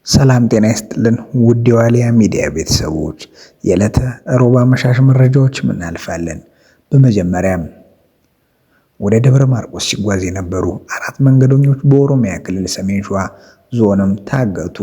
ሰላም ጤና ይስጥልን ውድ የዋልያ ሚዲያ ቤተሰቦች የዕለተ ሮብ አመሻሽ መረጃዎች እናልፋለን። በመጀመሪያም ወደ ደብረ ማርቆስ ሲጓዝ የነበሩ 4 መንገደኞች በኦሮሚያ ክልል ሰሜን ሸዋ ዞንም ታገቱ።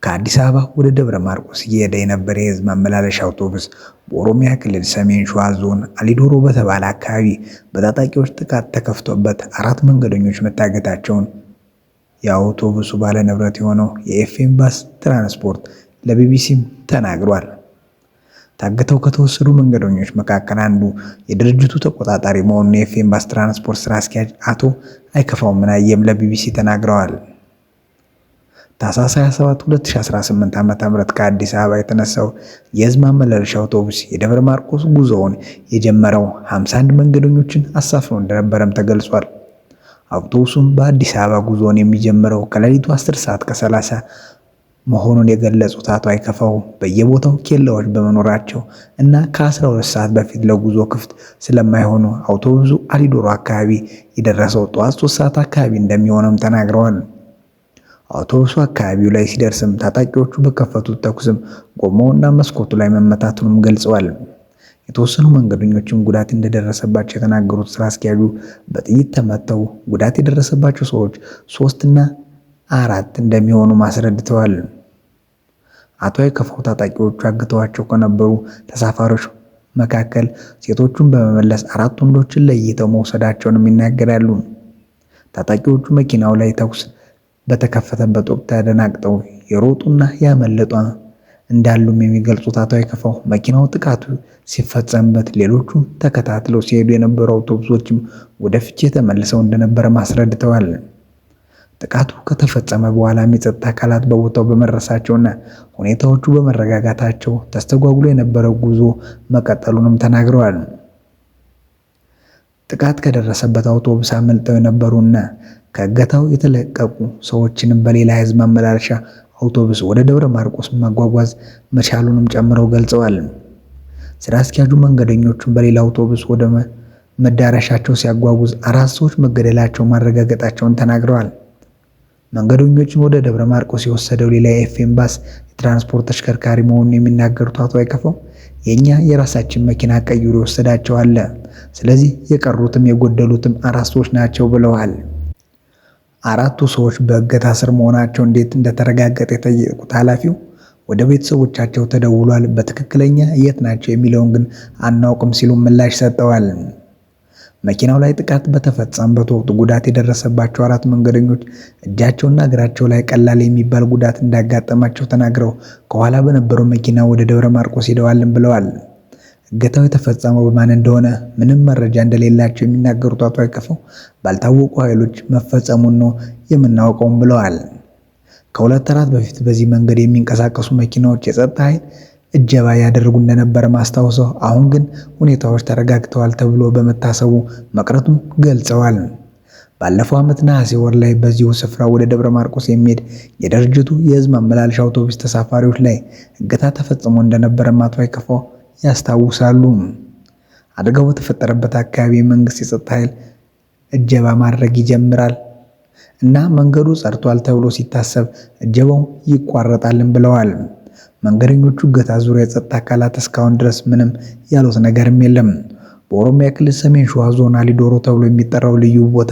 ከአዲስ አበባ ወደ ደብረ ማርቆስ እየሄደ የነበረ የህዝብ ማመላለሻ አውቶቡስ በኦሮሚያ ክልል ሰሜን ሸዋ ዞን አሊዶሮ በተባለ አካባቢ በታጣቂዎች ጥቃት ተከፍቶበት 4 መንገደኞች መታገታቸውን የአውቶቡሱ ባለንብረት የሆነው የኤፍኤም ባስ ትራንስፖርት ለቢቢሲም ተናግሯል። ታግተው ከተወሰዱ መንገደኞች መካከል አንዱ የድርጅቱ ተቆጣጣሪ መሆኑን የኤፍኤም ባስ ትራንስፖርት ስራ አስኪያጅ አቶ አይከፋው ምናየም ለቢቢሲ ተናግረዋል። ታህሳስ 27 2018 ዓ.ም ከአዲስ አበባ የተነሳው የህዝብ ማመላለሻ አውቶቡስ የደብረ ማርቆስ ጉዞውን የጀመረው 51 መንገደኞችን አሳፍሮ እንደነበረም ተገልጿል። አውቶቡሱም በአዲስ አበባ ጉዞውን የሚጀምረው ከሌሊቱ 10 ሰዓት ከ30 መሆኑን የገለጹት አቶ አይከፋው በየቦታው ኬላዎች በመኖራቸው እና ከ12 ሰዓት በፊት ለጉዞ ክፍት ስለማይሆኑ አውቶቡሱ አሊዶሮ አካባቢ የደረሰው ጠዋት 3 ሰዓት አካባቢ እንደሚሆንም ተናግረዋል። አውቶቡሱ አካባቢው ላይ ሲደርስም ታጣቂዎቹ በከፈቱት ተኩስም ጎማውና መስኮቱ ላይ መመታቱንም ገልጸዋል። የተወሰኑ መንገደኞችም ጉዳት እንደደረሰባቸው የተናገሩት ስራ አስኪያጁ በጥይት ተመተው ጉዳት የደረሰባቸው ሰዎች 3 እና 4 እንደሚሆኑ አስረድተዋል። አቶ አይከፋው ታጣቂዎቹ አግተዋቸው ከነበሩ ተሳፋሪዎች መካከል ሴቶቹን በመመለስ 4 ወንዶችን ለይተው መውሰዳቸውንም ይናገራሉ። ታጣቂዎቹ መኪናው ላይ ተኩስ በተከፈተበት ወቅት ተደናግጠው የሮጡና ያመለጡ እንዳሉም የሚገልጹት አቶ አይከፋው መኪናው ጥቃቱ ሲፈጸምበት ሌሎቹ ተከታትለው ሲሄዱ የነበሩ አውቶቡሶችም ወደ ፍቼ ተመልሰው እንደነበረ አስረድተዋል። ጥቃቱ ከተፈጸመ በኋላ የጸጥታ አካላት በቦታው በመድረሳቸውና ሁኔታዎቹ በመረጋጋታቸው ተስተጓጉሎ የነበረው ጉዞ መቀጠሉንም ተናግረዋል። ጥቃት ከደረሰበት አውቶቡስ አመልጠው የነበሩና ከእገታው የተለቀቁ ሰዎችንም በሌላ ህዝብ ማመላለሻ አውቶቡስ ወደ ደብረ ማርቆስ ማጓጓዝ መቻሉንም ጨምረው ገልጸዋል። ስራ አስኪያጁ መንገደኞቹን በሌላ አውቶቡስ ወደ መዳረሻቸው ሲያጓጉዝ 4 ሰዎች መገደላቸው ማረጋገጣቸውን ተናግረዋል። መንገደኞቹን ወደ ደብረ ማርቆስ የወሰደው ሌላ የኤፍኤም ባስ የትራንስፖርት ተሽከርካሪ መሆኑን የሚናገሩት አቶ አይከፋው የኛ የራሳችን መኪና ቀይሮ የወሰዳቸው አለ፣ ስለዚህ የቀሩትም የጎደሉትም 4 ሰዎች ናቸው ብለዋል። 4ቱ ሰዎች በእገታ ስር መሆናቸው እንዴት እንደተረጋገጠ የጠየቁት ኃላፊው ወደ ቤተሰቦቻቸው ተደውሏል፣ በትክክለኛ የት ናቸው የሚለውን ግን አናውቅም ሲሉ ምላሽ ሰጠዋል። መኪናው ላይ ጥቃት በተፈጸመበት ወቅት ጉዳት የደረሰባቸው 4 መንገደኞች እጃቸውና እግራቸው ላይ ቀላል የሚባል ጉዳት እንዳጋጠማቸው ተናግረው ከኋላ በነበረው መኪና ወደ ደብረ ማርቆስ ሄደዋልም ብለዋል። እገታው የተፈጸመው በማን እንደሆነ ምንም መረጃ እንደሌላቸው የሚናገሩት አቶ አይከፋው ባልታወቁ ኃይሎች መፈጸሙን ነው የምናውቀውም ብለዋል። ከ2 ወራት በፊት በዚህ መንገድ የሚንቀሳቀሱ መኪናዎች የጸጥታ ኃይል እጀባ ያደርጉ እንደነበረ ማስታወሰው አሁን ግን ሁኔታዎች ተረጋግተዋል ተብሎ በመታሰቡ መቅረቱን ገልጸዋል። ባለፈው ዓመት ነሐሴ ወር ላይ በዚሁ ስፍራ ወደ ደብረ ማርቆስ የሚሄድ የድርጅቱ የህዝብ ማመላለሻ አውቶቡስ ተሳፋሪዎች ላይ እገታ ተፈጽሞ እንደነበረ አቶ አይከፋው ያስታውሳሉ። አደጋው በተፈጠረበት አካባቢ የመንግስት የጸጥታ ኃይል እጀባ ማድረግ ይጀምራል እና መንገዱ ጸድቷል ተብሎ ሲታሰብ እጀባው ይቋረጣልን ብለዋል። መንገደኞቹ እገታ ዙሪያ የጸጥታ አካላት እስካሁን ድረስ ምንም ያሉት ነገርም የለም። በኦሮሚያ ክልል ሰሜን ሸዋ ዞን አሊዶሮ ተብሎ የሚጠራው ልዩ ቦታ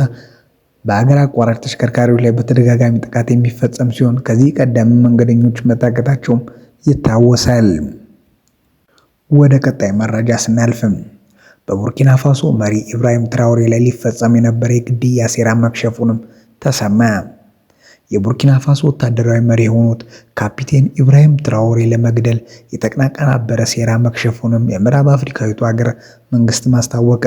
በአገር አቋራጭ ተሽከርካሪዎች ላይ በተደጋጋሚ ጥቃት የሚፈጸም ሲሆን ከዚህ ቀደም መንገደኞች መታገታቸውም ይታወሳል። ወደ ቀጣይ መረጃ ስናልፍም በቡርኪና ፋሶ መሪ ኢብራሂም ትራኦሬ ላይ ሊፈጸም የነበረ የግድያ ሴራ መክሸፉንም ተሰማ። የቡርኪና ፋሶ ወታደራዊ መሪ የሆኑት ካፒቴን ኢብራሂም ትራኦሬ ለመግደል የተቀናቀናበረ ሴራ መክሸፉንም የምዕራብ አፍሪካዊቱ ሀገር መንግስት ማስታወቀ።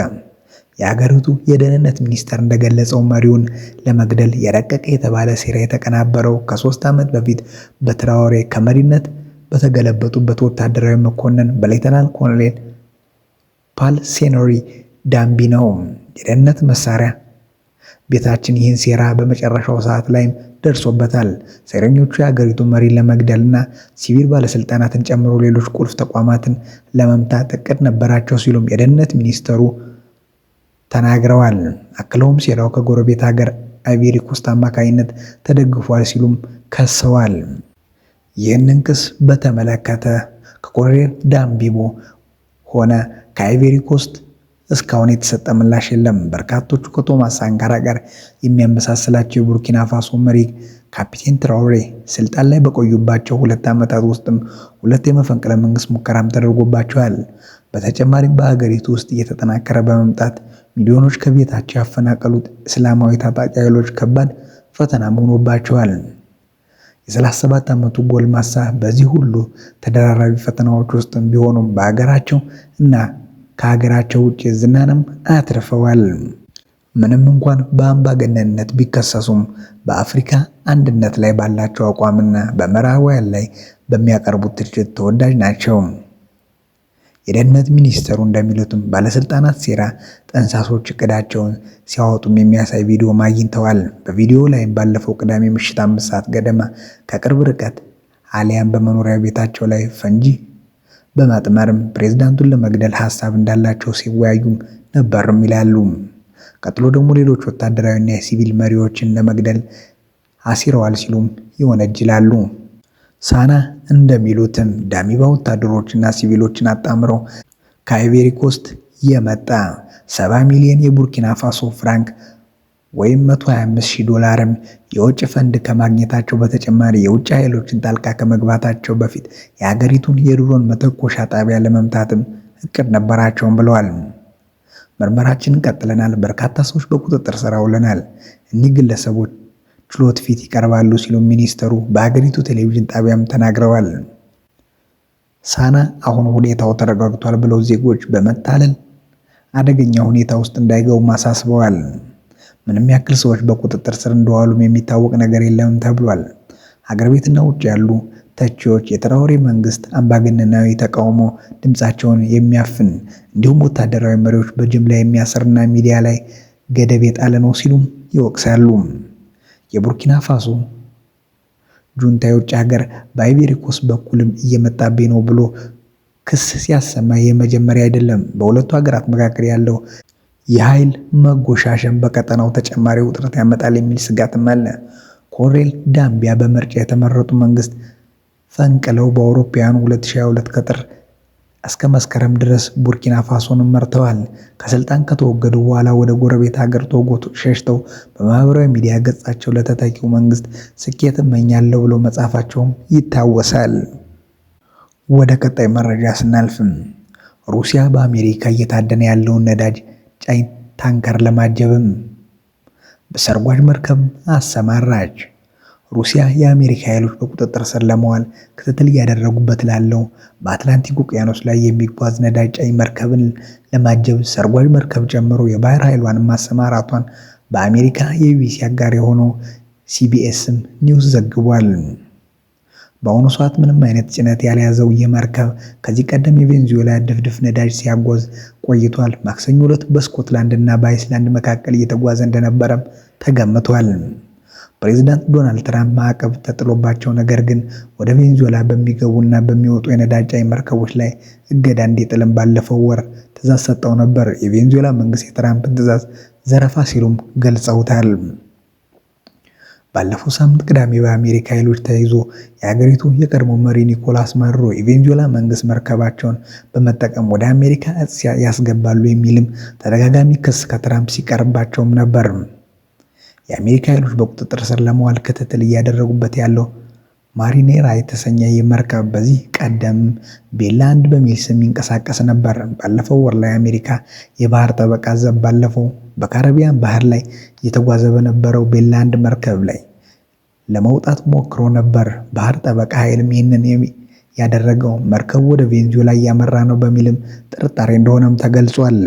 የሀገሪቱ የደህንነት ሚኒስቴር እንደገለጸው መሪውን ለመግደል የረቀቀ የተባለ ሴራ የተቀናበረው ከ3 ዓመት በፊት በትራኦሬ ከመሪነት በተገለበጡበት ወታደራዊ መኮንን በሌተናል ኮሎኔል ፓል ሴኖሪ ዳምቢ ነው። የደህንነት መሳሪያ ቤታችን ይህን ሴራ በመጨረሻው ሰዓት ላይም ደርሶበታል። ሴረኞቹ የሀገሪቱ መሪ ለመግደልና ሲቪል ባለስልጣናትን ጨምሮ ሌሎች ቁልፍ ተቋማትን ለመምታት እቅድ ነበራቸው ሲሉም የደህንነት ሚኒስተሩ ተናግረዋል። አክለውም ሴራው ከጎረቤት ሀገር አይቬሪ ኮስት አማካኝነት ተደግፏል ሲሉም ከሰዋል። ይህንን ክስ በተመለከተ ከኮሎኔል ዳንቢቦ ሆነ ከአይቬሪ ኮስት እስካሁን የተሰጠ ምላሽ የለም። በርካቶቹ ከቶማስ ሳንካራ ጋር የሚያመሳስላቸው የቡርኪና ፋሶ መሪ ካፒቴን ትራኦሬ ስልጣን ላይ በቆዩባቸው 2 ዓመታት ውስጥም 2 የመፈንቅለ መንግስት ሙከራም ተደርጎባቸዋል። በተጨማሪም በሀገሪቱ ውስጥ እየተጠናከረ በመምጣት ሚሊዮኖች ከቤታቸው ያፈናቀሉት እስላማዊ ታጣቂ ኃይሎች ከባድ ፈተናም ሆኖባቸዋል። የ37 ዓመቱ ጎልማሳ በዚህ ሁሉ ተደራራቢ ፈተናዎች ውስጥም ቢሆኑም በሀገራቸው እና ከሀገራቸው ውጭ ዝናንም አትርፈዋል። ምንም እንኳን በአምባገነንነት ቢከሰሱም በአፍሪካ አንድነት ላይ ባላቸው አቋምና በምዕራባውያን ላይ በሚያቀርቡት ትችት ተወዳጅ ናቸው። የደህንነት ሚኒስተሩ እንደሚሉትም ባለስልጣናት ሴራ ጠንሳሾች እቅዳቸውን ሲያወጡም የሚያሳይ ቪዲዮ አግኝተዋል። በቪዲዮ ላይም ባለፈው ቅዳሜ ምሽት 5 ሰዓት ገደማ ከቅርብ ርቀት አሊያም በመኖሪያ ቤታቸው ላይ ፈንጂ በማጥመርም ፕሬዝዳንቱን ለመግደል ሀሳብ እንዳላቸው ሲወያዩም ነበርም ይላሉ። ቀጥሎ ደግሞ ሌሎች ወታደራዊና የሲቪል መሪዎችን ለመግደል አሲረዋል ሲሉም ይወነጅላሉ። ሳና እንደሚሉትም ዳሚባ ወታደሮችና ሲቪሎችን አጣምረው ከአይቬሪ ኮስት የመጣ 70 ሚሊዮን የቡርኪና ፋሶ ፍራንክ ወይም $125,000 የውጭ ፈንድ ከማግኘታቸው በተጨማሪ የውጭ ኃይሎችን ጣልቃ ከመግባታቸው በፊት የሀገሪቱን የድሮን መተኮሻ ጣቢያ ለመምታትም እቅድ ነበራቸውም ብለዋል። ምርመራችንን ቀጥለናል። በርካታ ሰዎች በቁጥጥር ስር አውለናል። እኒህ ግለሰቦች ችሎት ፊት ይቀርባሉ ሲሉ ሚኒስተሩ በሀገሪቱ ቴሌቪዥን ጣቢያም ተናግረዋል። ሳና አሁን ሁኔታው ተረጋግቷል ብለው ዜጎች በመታለል አደገኛ ሁኔታ ውስጥ እንዳይገቡ አሳስበዋል። ምንም ያክል ሰዎች በቁጥጥር ስር እንደዋሉም የሚታወቅ ነገር የለም ተብሏል። ሀገር ቤትና ውጭ ያሉ ተቺዎች የትራኦሬ መንግስት አምባገነናዊ ተቃውሞ ድምፃቸውን የሚያፍን እንዲሁም ወታደራዊ መሪዎች በጅምላ የሚያስርና ሚዲያ ላይ ገደብ የጣለ ነው ሲሉም ይወቅሳሉ። የቡርኪና ፋሶ ጁንታ የውጭ ሀገር በአይቬሪ ኮስት በኩልም እየመጣብኝ ነው ብሎ ክስ ሲያሰማ የመጀመሪያ አይደለም። በሁለቱ ሀገራት መካከል ያለው የኃይል መጎሻሸም በቀጠናው ተጨማሪ ውጥረት ያመጣል የሚል ስጋትም አለ። ኮሎኔል ዳንቢያ በምርጫ የተመረጡ መንግስት ፈንቅለው በአውሮፓውያኑ 2022 ከጥር እስከ መስከረም ድረስ ቡርኪና ፋሶን መርተዋል። ከስልጣን ከተወገዱ በኋላ ወደ ጎረቤት ሀገር ቶጎ ሸሽተው በማህበራዊ ሚዲያ ገጻቸው ለተተኪው መንግስት ስኬት እመኛለሁ ብለው መጻፋቸውም ይታወሳል። ወደ ቀጣይ መረጃ ስናልፍም ሩሲያ በአሜሪካ እየታደነ ያለውን ነዳጅ ጫኝ ታንከር ለማጀብም በሰርጓጅ መርከብ አሰማራች። ሩሲያ የአሜሪካ ኃይሎች በቁጥጥር ስር ለመዋል ክትትል እያደረጉበት ላለው በአትላንቲክ ውቅያኖስ ላይ የሚጓዝ ነዳጅ ጫኝ መርከብን ለማጀብ ሰርጓጅ መርከብ ጨምሮ የባህር ኃይሏን ማሰማራቷን በአሜሪካ የቢቢሲ አጋር የሆነው ሲቢኤስም ኒውስ ዘግቧል። በአሁኑ ሰዓት ምንም አይነት ጭነት ያልያዘው ይህ መርከብ ከዚህ ቀደም የቬንዙዌላ ድፍድፍ ነዳጅ ሲያጓዝ ቆይቷል። ማክሰኞ ዕለት በስኮትላንድ እና በአይስላንድ መካከል እየተጓዘ እንደነበረም ተገምቷል። ፕሬዝዳንት ዶናልድ ትራምፕ ማዕቀብ ተጥሎባቸው ነገር ግን ወደ ቬንዙዌላ በሚገቡና በሚወጡ የነዳጅ ጫኝ መርከቦች ላይ እገዳ እንዲጥልም ባለፈው ወር ትዕዛዝ ሰጠው ነበር። የቬንዙዌላ መንግስት የትራምፕን ትዕዛዝ ዘረፋ ሲሉም ገልጸውታል። ባለፈው ሳምንት ቅዳሜ በአሜሪካ ኃይሎች ተይዞ የሀገሪቱ የቀድሞ መሪ ኒኮላስ ማዱሮ የቬንዙዌላ መንግስት መርከባቸውን በመጠቀም ወደ አሜሪካ እጽ ያስገባሉ የሚልም ተደጋጋሚ ክስ ከትራምፕ ሲቀርባቸውም ነበር። የአሜሪካ ኃይሎች በቁጥጥር ስር ለመዋል ክትትል እያደረጉበት ያለው ማሪኔራ የተሰኘ የመርከብ በዚህ ቀደም ቤላ 1 በሚል ስም ይንቀሳቀስ ነበር። ባለፈው ወር ላይ አሜሪካ የባህር ጠበቃ ዘብ ባለፈው በካሪቢያን ባህር ላይ እየተጓዘ በነበረው ቤላ 1 መርከብ ላይ ለመውጣት ሞክሮ ነበር። ባህር ጠበቃ ኃይልም ይህንን ያደረገው መርከቡ ወደ ቬንዙዌላ እያመራ ነው በሚልም ጥርጣሬ እንደሆነም ተገልጿል።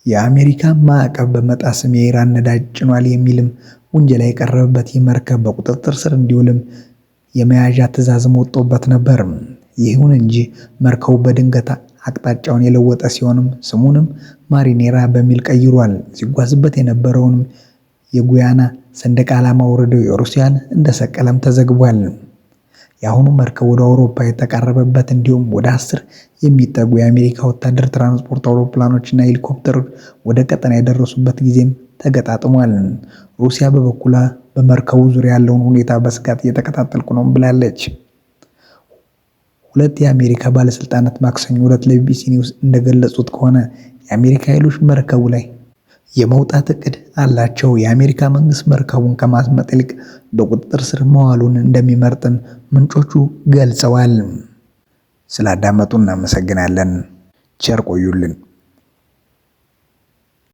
የአሜሪካ ማዕቀብ በመጣስም የኢራን ነዳጅ ጭኗል የሚልም ውንጀላ የቀረበበት ይህ መርከብ በቁጥጥር ስር እንዲውልም የመያዣ ትዕዛዝም ወጥቶበት ነበር። ይሁን እንጂ መርከቡ በድንገት አቅጣጫውን የለወጠ ሲሆንም ስሙንም ማሪኔራ በሚል ቀይሯል። ሲጓዝበት የነበረውንም የጉያና ሰንደቅ ዓላማ ወርደው የሩሲያን እንደሰቀለም ተዘግቧል። የአሁኑ መርከብ ወደ አውሮፓ የተቃረበበት እንዲሁም ወደ 10 የሚጠጉ የአሜሪካ ወታደር ትራንስፖርት አውሮፕላኖችና ሄሊኮፕተሮች ወደ ቀጠና የደረሱበት ጊዜም ተገጣጥሟል። ሩሲያ በበኩሏ በመርከቡ ዙሪያ ያለውን ሁኔታ በስጋት እየተከታተልኩ ነው ብላለች። ሁለት የአሜሪካ ባለስልጣናት ማክሰኞ ዕለት ለቢቢሲ ኒውስ እንደገለጹት ከሆነ የአሜሪካ ኃይሎች መርከቡ ላይ የመውጣት እቅድ አላቸው። የአሜሪካ መንግስት መርከቡን ከማስመጥ ይልቅ በቁጥጥር ስር መዋሉን እንደሚመርጥም ምንጮቹ ገልጸዋል። ስላዳመጡ እናመሰግናለን። ቸር ቆዩልን።